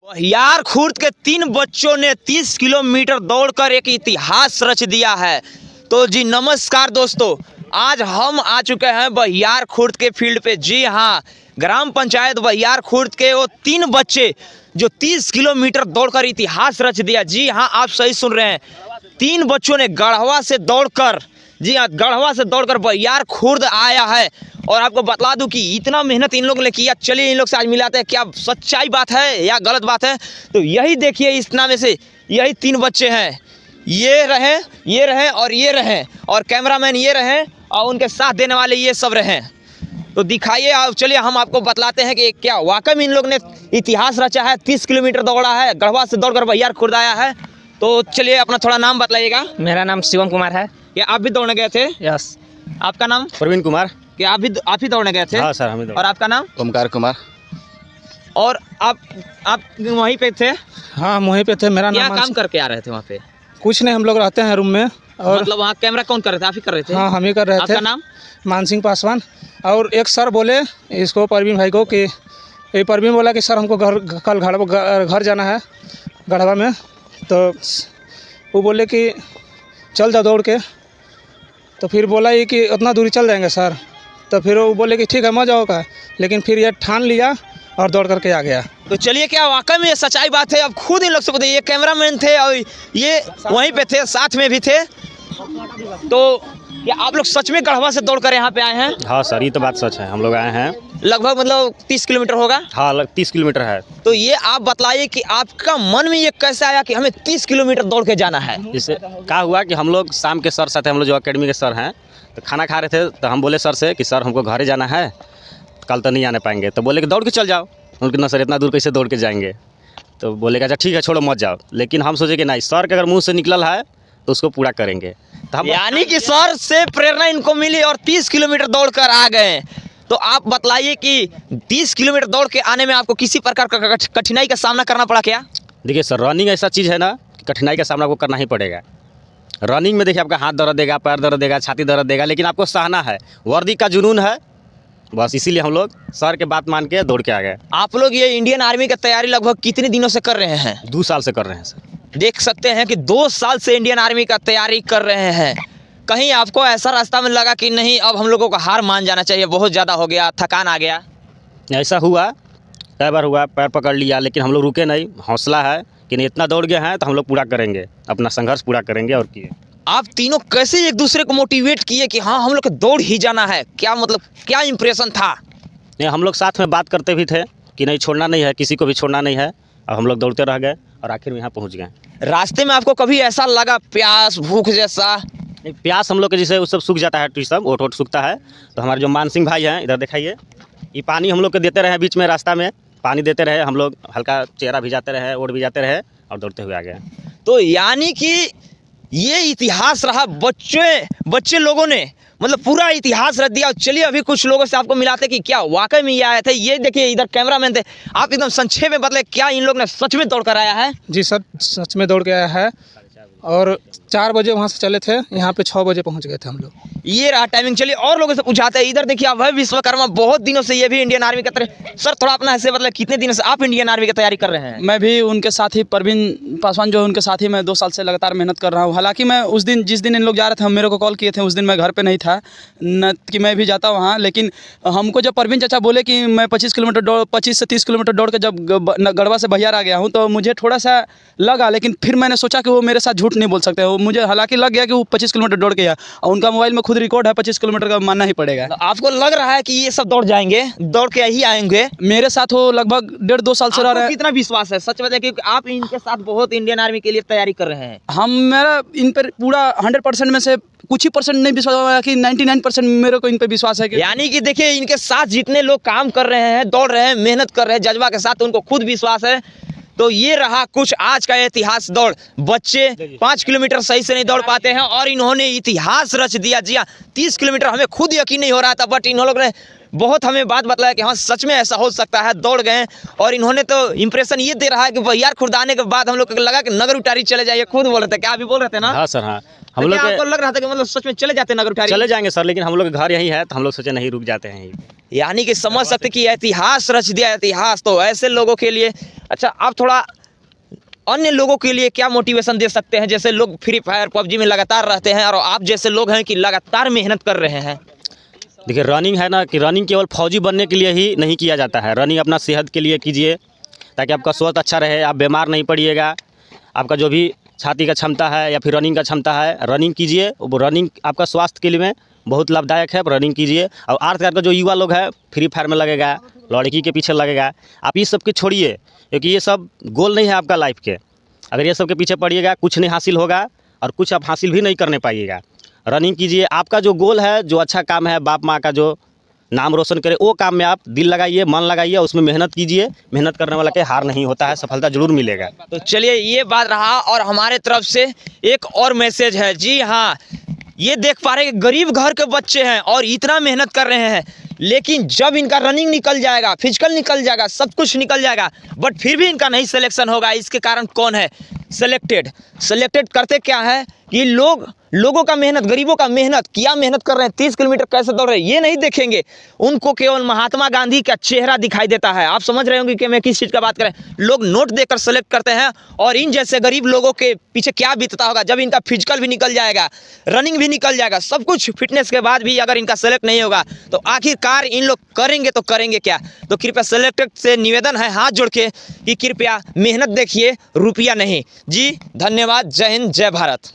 यार खुर्द के 3 बच्चों ने 30 किलोमीटर दौड़कर एक इतिहास रच दिया है। तो जी नमस्कार दोस्तों, आज हम आ चुके हैं बहियार खुर्द के फील्ड पे। जी हाँ, ग्राम पंचायत बहियार खुर्द के वो 3 बच्चे जो 30 किलोमीटर दौड़कर इतिहास रच दिया। जी हाँ, आप सही सुन रहे हैं, 3 बच्चों ने गढ़वा से दौड़कर, जी हाँ, गढ़वा से दौड़कर बहियार खुर्द आया है। और आपको बतला दूं कि इतना मेहनत इन लोगों ने किया। चलिए इन लोग से आज मिलाते हैं, क्या सच्चाई बात है या गलत बात है। तो यही देखिए, इस नामे से यही 3 बच्चे हैं, ये रहे और ये रहे, और कैमरामैन ये रहे, और उनके साथ देने वाले ये सब रहे। तो दिखाइए, और चलिए हम आपको बतलाते हैं कि क्या वाकई में इन लोग ने इतिहास रचा है। 30 किलोमीटर दौड़ा है, गढ़वा से दौड़कर बहियार खुर्द आया है। तो चलिए अपना थोड़ा नाम बतलाइएगा। मेरा नाम शिवम कुमार है। क्या आप भी दौड़ने गए थे? यस। आपका नाम? प्रवीण कुमार। क्या आप ही दौड़ने गए थे? हाँ सर, हम ही और आपका नाम? ओमकार कुमार। और आप वहीं पे थे? हाँ, हम वहीं पे थे। मेरा क्या नाम काम करके आ रहे थे वहाँ पे? कुछ नहीं, हम लोग रहते हैं रूम में। और मतलब वहाँ कैमरा कौन कर रहे थे? आप ही कर रहे थे? हाँ, हम ही कर रहे थे। आपका नाम? मानसिंह पासवान। और एक सर बोले इसको, परवीन भाई को, कि ये परवीन बोला कि सर हमको कल घर जाना है गढ़वा में। तो वो बोले कि चल जाओ दौड़ के। तो फिर बोला ये कि उतना दूरी चल जाएंगे सर। तो फिर वो बोले कि ठीक है, मजा होगा। लेकिन फिर ये ठान लिया और दौड़ करके आ गया। तो चलिए, क्या वाकई में ये सच्चाई बात है? अब खुद इन लोग से बताइए। ये कैमरामैन थे और ये वहीं पे थे, साथ में भी थे। तो क्या आप लोग सच में गढ़वा से दौड़ कर यहाँ पे आए हैं? हाँ सर, ये तो बात सच है। हम लोग आए हैं। लगभग मतलब 30 किलोमीटर होगा? हाँ, 30 किलोमीटर है। तो ये आप बतलाइए कि आपका मन में ये कैसे आया कि हमें 30 किलोमीटर दौड़ के जाना है? इससे क्या हुआ कि हम लोग शाम के सर साथ, हम लोग जो अकेडमी के सर हैं, तो खाना खा रहे थे। तो हम बोले सर से कि सर हमको घर जाना है, कल तो नहीं आने पाएंगे। तो बोले कि दौड़ के चल जाओ। उनके ना सर इतना दूर कैसे दौड़ के जाएंगे। तो बोले अच्छा ठीक है, छोड़ो मत जाओ। लेकिन हम सोचे कि नहीं, सर के अगर मुँह से निकल है तो उसको पूरा करेंगे। तो हम यानी कि सर से प्रेरणा इनको मिली और 30 किलोमीटर दौड़ कर आ गए। तो आप बतलाइए कि 30 किलोमीटर दौड़ के आने में आपको किसी प्रकार का कठिनाई का सामना करना पड़ा क्या? देखिए सर, रनिंग ऐसा चीज़ है ना कि कठिनाई का सामना आपको करना ही पड़ेगा। रनिंग में देखिए, आपका हाथ दर्द देगा, पैर दर्द देगा, छाती दर्द देगा, लेकिन आपको सहना है। वर्दी का जुनून है, बस इसीलिए हम लोग सर के बात मान के दौड़ के आ गए। आप लोग ये इंडियन आर्मी की तैयारी लगभग कितने दिनों से कर रहे हैं? 2 साल से कर रहे हैं सर। देख सकते हैं कि 2 साल से इंडियन आर्मी का तैयारी कर रहे हैं। कहीं आपको ऐसा रास्ता में लगा कि नहीं, अब हम लोगों को हार मान जाना चाहिए, बहुत ज़्यादा हो गया, थकान आ गया? ऐसा हुआ, कई बार हुआ, पैर पकड़ लिया, लेकिन हम लोग रुके नहीं। हौसला है कि नहीं, इतना दौड़ गए हैं तो हम लोग पूरा करेंगे, अपना संघर्ष पूरा करेंगे। और किए। आप तीनों कैसे एक दूसरे को मोटिवेट किए कि हाँ हम लोग को दौड़ ही जाना है? क्या मतलब, क्या इंप्रेशन था? नहीं, हम लोग साथ में बात करते भी थे कि नहीं, छोड़ना नहीं है, किसी को भी छोड़ना नहीं है। अब हम लोग दौड़ते रह गए और आखिर में यहाँ पहुँच गए। रास्ते में आपको कभी ऐसा लगा प्यास भूख जैसा? नहीं, प्यास हम लोग के जैसे वो सब सूख जाता है, सब ओट सूखता है। तो हमारे जो मानसिंह भाई हैं, इधर दिखाइए, ये पानी हम लोग को देते रहे, बीच में रास्ता में पानी देते रहे। हम लोग हल्का चेहरा भिजाते रहे, ओट भिजाते रहे, और दौड़ते हुए आ गए। तो यानी कि ये इतिहास रहा। बच्चे लोगों ने मतलब पूरा इतिहास रख दिया। चलिए अभी कुछ लोगों से आपको मिलाते कि क्या वाकई में ये आए थे। ये देखिए, इधर कैमरामैन थे। आप एकदम संक्षेप में बतले, क्या इन लोग ने सच में दौड़ कर आया है? जी सर, सच में दौड़ के आया है। और 4 बजे वहाँ से चले थे, यहाँ पे 6 बजे पहुँच गए थे हम लोग। ये रहा टाइमिंग। चलिए और लोगों से पूछाते हैं। इधर देखिए, अभय विश्वकर्मा बहुत दिनों से, ये भी इंडियन आर्मी की तरह। सर थोड़ा अपना ऐसे मतलब, कितने दिनों से आप इंडियन आर्मी की तैयारी कर रहे हैं? मैं भी उनके साथ ही, परवीन पासवान जो उनके साथ ही, मैं 2 साल से लगातार मेहनत कर रहा हूँ। हालांकि मैं उस दिन, जिस दिन इन लोग जा रहे थे, हम मेरे को कॉल किए थे, उस दिन मैं घर पे नहीं था, न कि मैं भी जाता वहाँ। लेकिन हमको जब परवीन चाचा बोले कि मैं 25 से 30 किलोमीटर दौड़ के जब गढ़वा से बहियार आ गया हूँ, तो मुझे थोड़ा सा लगा। लेकिन फिर मैंने सोचा कि वो मेरे साथ झूठ नहीं बोल सकते। वो मुझे हालांकि लग गया कि वो 25 किलोमीटर दौड़ के आया, और उनका मोबाइल में खुद रिकॉर्ड है, 25 किलोमीटर का मानना ही पड़ेगा। तो आपको लग रहा है कि ये सब दौड़ जाएंगे, दौड़ के ही आएंगे? मेरे साथ वो लगभग 1.5-2 साल से रह रहे हैं। कितना विश्वास है सच बताइए, क्योंकि आप इनके साथ बहुत इंडियन आर्मी के लिए तैयारी कर रहे हैं? मेरा इन पर पूरा 100% में से कुछ ही परसेंट नहीं विश्वास हुआ कि 99% मेरे को इन पे विश्वास है कि। यानी कि देखिए, इनके साथ जितने लोग काम कर रहे हैं, दौड़ रहे हैं, मेहनत कर रहे हैं जज्बा के साथ, तो उनको खुद विश्वास है। तो ये रहा कुछ आज का इतिहास दौड़। बच्चे 5 किलोमीटर सही से नहीं दौड़ पाते हैं और इन्होंने इतिहास रच दिया। जी हाँ, 30 किलोमीटर हमें खुद यकीन नहीं हो रहा था, बट इन लोगों ने बहुत हमें बात बतलाया कि हाँ सच में ऐसा हो सकता है, दौड़ गए। और इन्होंने तो इंप्रेशन ये दे रहा है कि बहियार खुर्द आने के बाद हम लोग को लगा कि नगर उटारी चले जाइए, खुद बोल रहे थे, क्या अभी बोल रहे थे ना? हाँ सर, हाँ हम लोग आपको लग रहा था कि मतलब सच में चले जाते नगर उटारी? चले जाएंगे सर, लेकिन हम लोग का घर यही है तो हम लोग सोचे नहीं रुक जाते हैं। यानी कि समझ सकते कि इतिहास रच दिया, इतिहास। तो ऐसे लोगों के लिए अच्छा आप थोड़ा अन्य लोगों के लिए क्या मोटिवेशन दे सकते हैं, जैसे लोग फ्री फायर पबजी में लगातार रहते हैं और आप जैसे लोग हैं कि लगातार मेहनत कर रहे हैं? देखिए रनिंग है ना कि रनिंग केवल फौजी बनने के लिए ही नहीं किया जाता है। रनिंग अपना सेहत के लिए कीजिए ताकि आपका स्वास्थ्य अच्छा रहे, आप बीमार नहीं पड़िएगा। आपका जो भी छाती का क्षमता है या फिर रनिंग का क्षमता है, रनिंग कीजिए। वो रनिंग आपका स्वास्थ्य के लिए में बहुत लाभदायक है, रनिंग कीजिए। और आजकल का जो युवा लोग है फ्री फायर में लगेगा, लड़की के पीछे लगेगा, आप ये सब के छोड़िए, क्योंकि ये सब गोल नहीं है आपका लाइफ के। अगर ये सब के पीछे पड़िएगा कुछ नहीं हासिल होगा और कुछ आप हासिल भी नहीं करने पाइएगा। रनिंग कीजिए, आपका जो गोल है, जो अच्छा काम है, बाप माँ का जो नाम रोशन करे, वो काम में आप दिल लगाइए, मन लगाइए, उसमें मेहनत कीजिए। मेहनत करने वाला के हार नहीं होता है, सफलता जरूर मिलेगा। तो चलिए ये बात रहा, और हमारे तरफ से एक और मैसेज है। जी हाँ, ये देख पा रहे हैं कि गरीब घर के बच्चे हैं और इतना मेहनत कर रहे हैं, लेकिन जब इनका रनिंग निकल जाएगा, फिजिकल निकल जाएगा, सब कुछ निकल जाएगा, बट फिर भी इनका नहीं सिलेक्शन होगा। इसके कारण कौन है सेलेक्टेड करते क्या है कि लोगों का मेहनत, गरीबों का मेहनत, क्या मेहनत कर रहे हैं, 30 किलोमीटर कैसे दौड़ रहे हैं, ये नहीं देखेंगे। उनको केवल महात्मा गांधी का चेहरा दिखाई देता है। आप समझ रहे होंगे कि मैं किस चीज़ का बात करें। लोग नोट देकर सेलेक्ट करते हैं, और इन जैसे गरीब लोगों के पीछे क्या बीतता होगा जब इनका फिजिकल भी निकल जाएगा, रनिंग भी निकल जाएगा, सब कुछ फिटनेस के बाद भी अगर इनका सेलेक्ट नहीं होगा तो आखिरकार इन लोग करेंगे तो करेंगे क्या। तो कृपया सेलेक्टेड से निवेदन है हाथ जोड़ के कि कृपया मेहनत देखिए, रुपया नहीं। जी धन्यवाद, जय हिंद, जय भारत।